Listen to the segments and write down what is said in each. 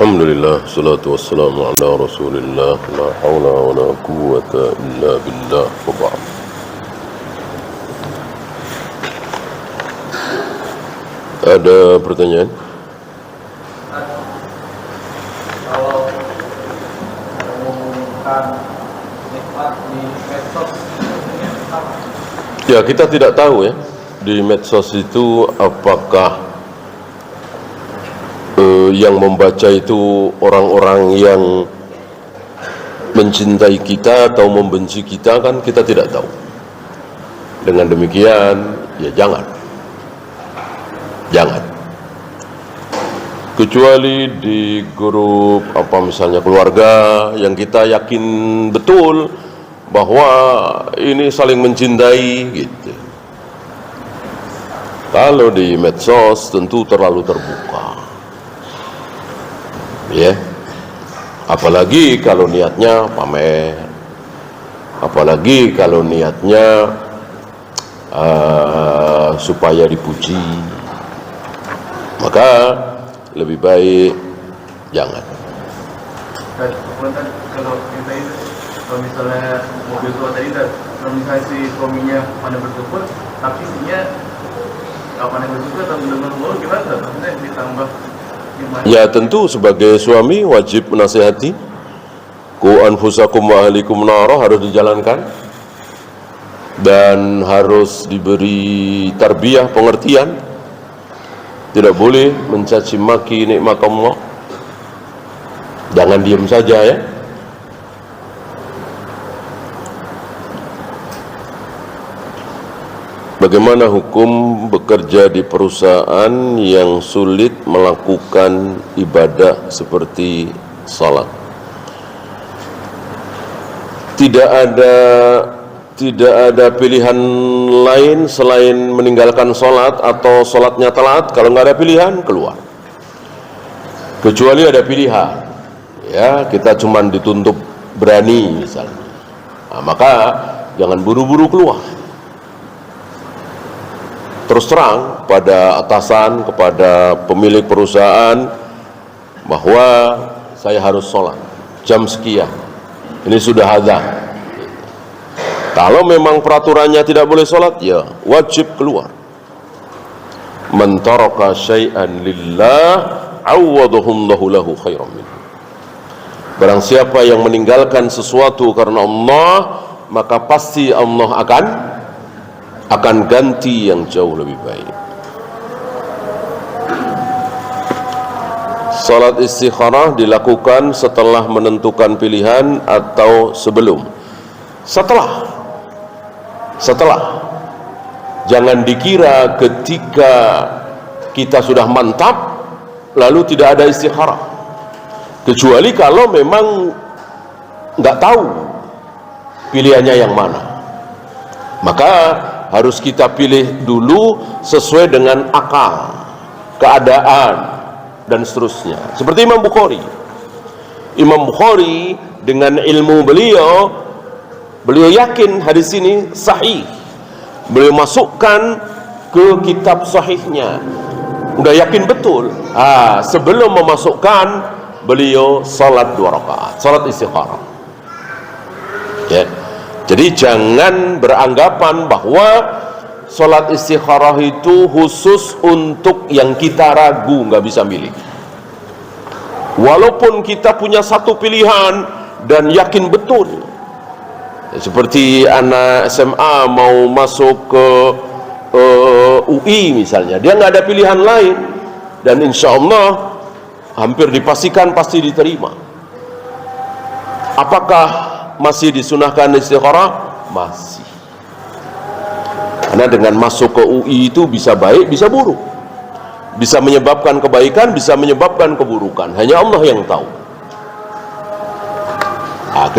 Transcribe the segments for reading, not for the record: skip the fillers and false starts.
Alhamdulillah, salatu wassalamu ala rasulillah, la hawla wa la quwwata illa billah, wa ba'd. Ada pertanyaan? Kalau mengumumkan nikmat di medsos ini apa? Ya, kita tidak tahu ya, di medsos itu apakah yang membaca itu orang-orang yang mencintai kita atau membenci kita, kan kita tidak tahu. Dengan demikian, ya jangan. Kecuali di grup misalnya keluarga yang kita yakin betul bahwa ini saling mencintai gitu. Kalau di medsos tentu terlalu terbuka. Ya, apalagi kalau niatnya pamer, apalagi kalau niatnya supaya dipuji, maka lebih baik jangan. Dan kemudian kalau kita itu, kalau misalnya mobil tua tadi, kalau misalnya si suaminya pandai bersyukur, tapi istrinya nggak pandai bersyukur atau benar-benar mulu, gimana? Maksudnya ditambah. Ya tentu sebagai suami wajib menasihati. Ku anfusakum wa ahlikum nara harus dijalankan, dan harus diberi tarbiyah, pengertian. Tidak boleh mencaci maki nikmat Allah. Jangan diam saja ya. Bagaimana hukum bekerja di perusahaan yang sulit melakukan ibadah seperti salat? Tidak ada pilihan lain selain meninggalkan salat atau salatnya telat. Kalau nggak ada pilihan, keluar. Kecuali ada pilihan, ya kita cuman dituntut berani misalnya, maka jangan buru-buru keluar. Terus terang pada atasan, kepada pemilik perusahaan, bahwa saya harus sholat jam sekian, ini sudah azan. Kalau memang peraturannya tidak boleh sholat, ya wajib keluar. Man taraka syai'an lillah awwadahullahu lahu khairan min. Barang siapa yang meninggalkan sesuatu karena Allah, maka pasti Allah akan ganti yang jauh lebih baik. Salat istikharah dilakukan setelah menentukan pilihan atau sebelum? Setelah. Jangan dikira ketika kita sudah mantap lalu tidak ada istikharah. Kecuali kalau memang nggak tahu pilihannya yang mana, maka harus kita pilih dulu sesuai dengan akal, keadaan, dan seterusnya. Seperti Imam Bukhari dengan ilmu beliau yakin hadis ini sahih. Beliau masukkan ke kitab sahihnya. Udah yakin betul. Sebelum memasukkan, beliau salat 2 rakaat, salat istikharah. Ya. Jadi jangan beranggapan bahwa sholat istikharah itu khusus untuk yang kita ragu, nggak bisa milih. Walaupun kita punya satu pilihan dan yakin betul, seperti anak SMA mau masuk ke UI misalnya, dia nggak ada pilihan lain, dan insya Allah hampir dipastikan pasti diterima. Apakah masih disunahkan istikharah? Masih. Karena dengan masuk ke UI itu bisa baik, bisa buruk. Bisa menyebabkan kebaikan, bisa menyebabkan keburukan. Hanya Allah yang tahu.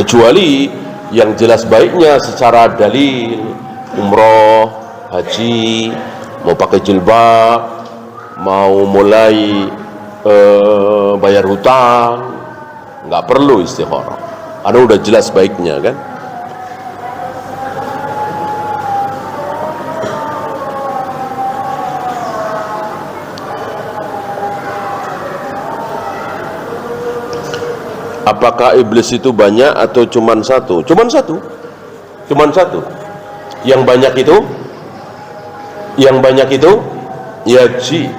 Kecuali yang jelas baiknya secara dalil, umroh, haji, mau pakai jilbab, mau mulai bayar hutang, nggak perlu istikharah. Ada udah jelas baiknya kan. Apakah iblis itu banyak atau cuman satu? Cuman satu. Cuman satu. Yang banyak itu ya jin.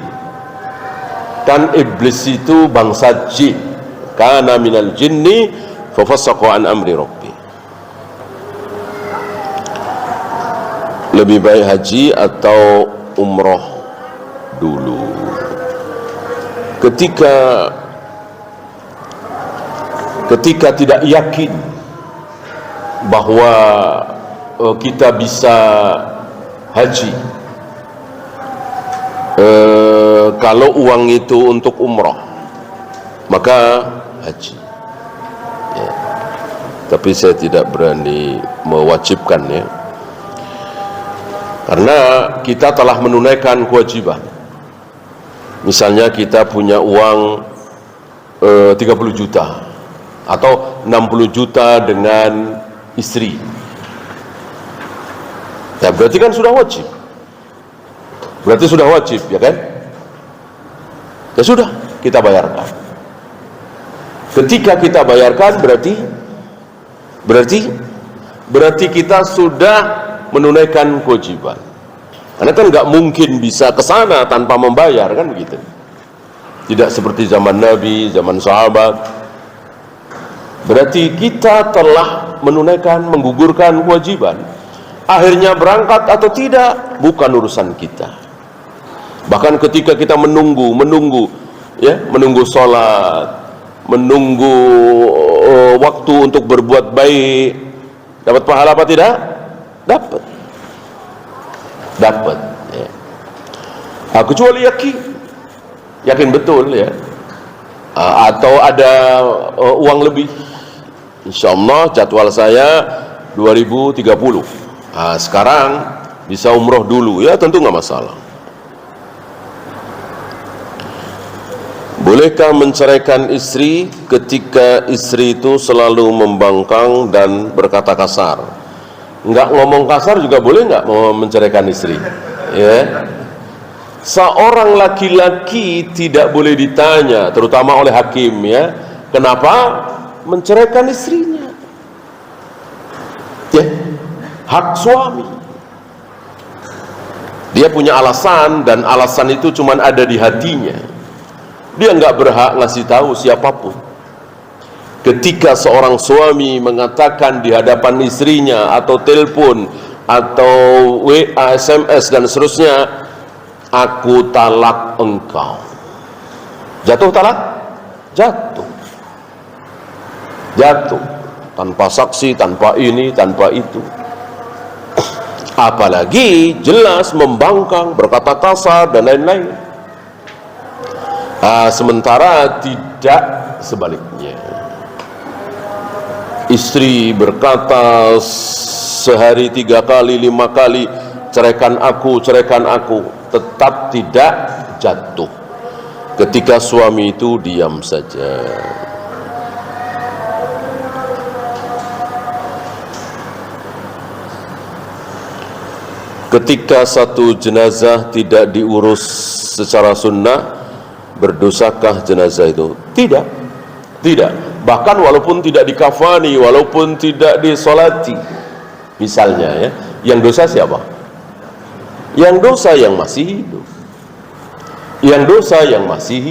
Kan iblis itu bangsa jin. Kana minal jinni fafassaqa an amri rabbi. Lebih baik haji atau umroh dulu. Ketika tidak yakin bahwa kita bisa haji, kalau uang itu untuk umroh, maka haji ya. Tapi saya tidak berani mewajibkan ya, karena kita telah menunaikan kewajiban. Misalnya kita punya uang 30 juta atau 60 juta dengan istri, ya berarti kan sudah wajib. Berarti sudah wajib, ya kan? Ya sudah, kita bayarkan. Ketika kita bayarkan berarti kita sudah menunaikan kewajiban. Karena kan nggak mungkin bisa ke sana tanpa membayar, kan begitu. Tidak seperti zaman Nabi, zaman sahabat. Berarti kita telah menunaikan, menggugurkan kewajiban. Akhirnya berangkat atau tidak bukan urusan kita. Bahkan ketika kita menunggu sholat, menunggu waktu untuk berbuat baik, dapat pahala apa tidak? Dapat ya. Kecuali yakin betul ya, atau ada uang lebih. Insyaallah jadwal saya 2030. Sekarang bisa umroh dulu ya, tentu nggak masalah. Bolehkah menceraikan istri ketika istri itu selalu membangkang dan berkata kasar? Nggak ngomong kasar juga boleh nggak mau menceraikan istri? Ya. Seorang laki-laki tidak boleh ditanya, terutama oleh hakim ya, kenapa menceraikan istrinya? Ya, hak suami. Dia punya alasan dan alasan itu cuma ada di hatinya. Dia nggak berhak ngasih tahu siapapun. Ketika seorang suami mengatakan di hadapan istrinya atau telepon atau WA, SMS dan seterusnya, aku talak engkau. Jatuh talak? Jatuh. Tanpa saksi, tanpa ini, tanpa itu. Apalagi jelas membangkang, berkata kasar dan lain-lain. Sementara tidak sebaliknya. Istri berkata sehari 3 kali, 5 kali, ceraikan aku, tetap tidak jatuh ketika suami itu diam saja. Ketika satu jenazah tidak diurus secara sunnah, berdosakah jenazah itu? Tidak. Bahkan walaupun tidak dikafani, walaupun tidak disolati, misalnya ya, yang dosa siapa? Yang dosa yang masih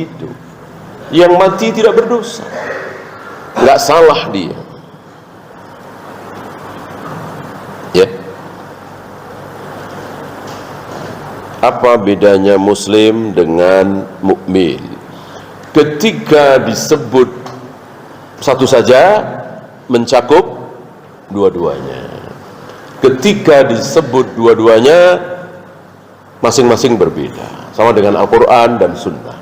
hidup. Yang mati tidak berdosa, nggak salah dia. Ya. Apa bedanya muslim dengan mukmin? Ketika disebut satu saja mencakup dua-duanya. Ketika disebut dua-duanya masing-masing berbeda. Sama dengan Al-Quran dan Sunnah.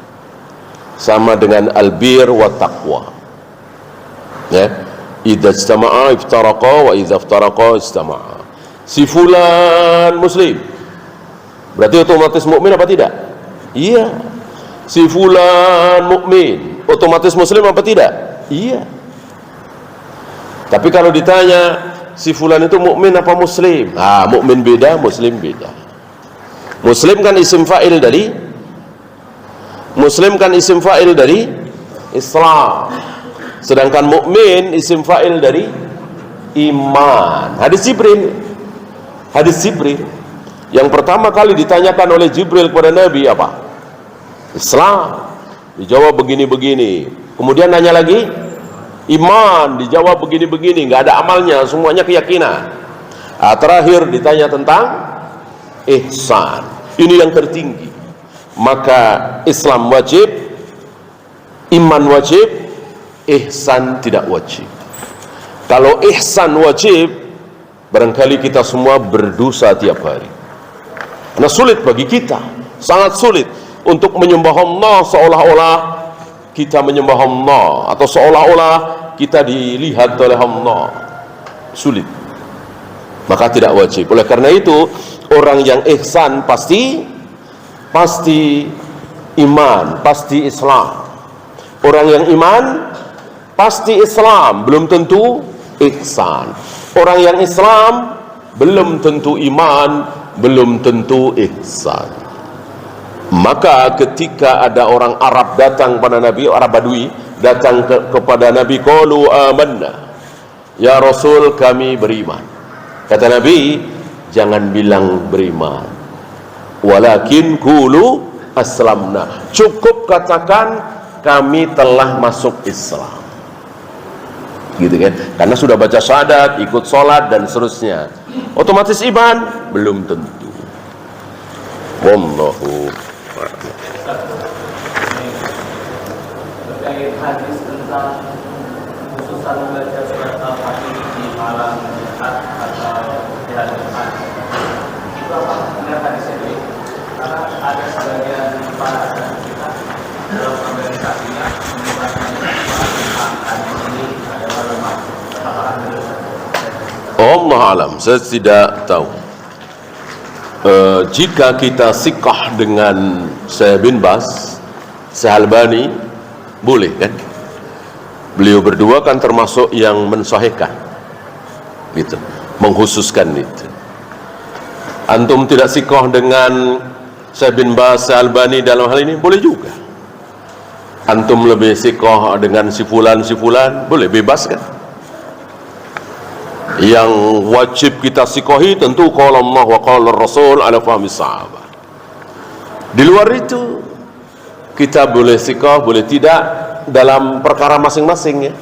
Sama dengan al-bir wa taqwa. Ya, idza ijtama'a iftaraqa wa idza iftaraqa ijtama'a. Si fulan muslim, berarti otomatis mukmin apa tidak? Iya. Si fulan mukmin, otomatis muslim apa tidak? Iya. Tapi kalau ditanya si fulan itu mukmin apa muslim? Mukmin beda, muslim beda. Muslim kan isim fa'il dari Islam. Sedangkan mukmin isim fa'il dari iman. Hadis Jibril. Yang pertama kali ditanyakan oleh Jibril kepada Nabi apa? Islam. Dijawab begini-begini. Kemudian nanya lagi, iman. Dijawab begini-begini. Nggak ada amalnya, semuanya keyakinan. Terakhir ditanya tentang ihsan. Ini yang tertinggi. Maka Islam wajib, iman wajib, ihsan tidak wajib. Kalau ihsan wajib, barangkali kita semua berdosa tiap hari. Karena sulit bagi kita, sangat sulit untuk menyembah Allah seolah-olah kita menyembah Allah, atau seolah-olah kita dilihat oleh Allah. Sulit. Maka tidak wajib. Oleh karena itu, orang yang ihsan pasti iman, pasti Islam. Orang yang iman pasti Islam, belum tentu ihsan. Orang yang Islam belum tentu iman, belum tentu ihsan. Maka ketika ada orang Arab datang pada Nabi, Arab Badui datang kepada Nabi, qalu amanna, ya Rasul kami beriman. Kata Nabi, jangan bilang beriman, walakin qulu aslamna, cukup katakan kami telah masuk Islam. Gitu kan? Karena sudah baca syahadat, ikut sholat dan seterusnya, otomatis iman? Belum tentu. Wallahu terkait hadis tentang khususan membaca surat Al-Fatih di malam Jumat atau di hari Jumat, itu apa benar hadisnya ini? Karena ada sebagian para kita dalam organisasinya menggunakan hadis ini adalah lemah. Apakah benar? Allah alam, saya tidak tahu. Jika kita sikah dengan Syekh bin Baz, Syekh Albani, boleh kan? Beliau berdua kan termasuk yang mensahihkan, gitu, mengkhususkan itu. Antum tidak sikah dengan Syekh bin Baz, Syekh Albani dalam hal ini, boleh juga. Antum lebih sikah dengan si fulan, boleh, bebas kan? Yang wajib kita sikohi tentu qala Allah wa qala Rasul ala fahmi sahabat. Di luar itu kita boleh sikoh, boleh tidak dalam perkara masing-masing ya.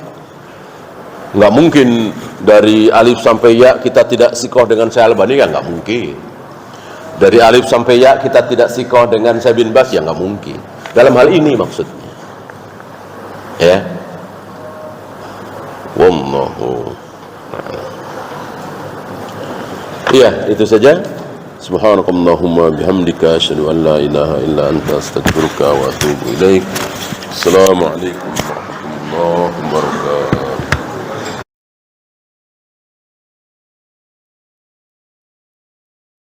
Nggak mungkin dari alif sampai ya kita tidak sikoh dengan Syekh Albani, ya nggak mungkin. Dari alif sampai ya kita tidak sikoh dengan Syekh bin Baz, ya nggak mungkin. Dalam hal ini maksudnya ya. Wallahu. Iya, itu saja. Subhanakallahumma bihamdika asyhadu an la ilaha illa anta astaghfiruka wa atubu ilaik. Assalamualaikum warahmatullahi wabarakatuh.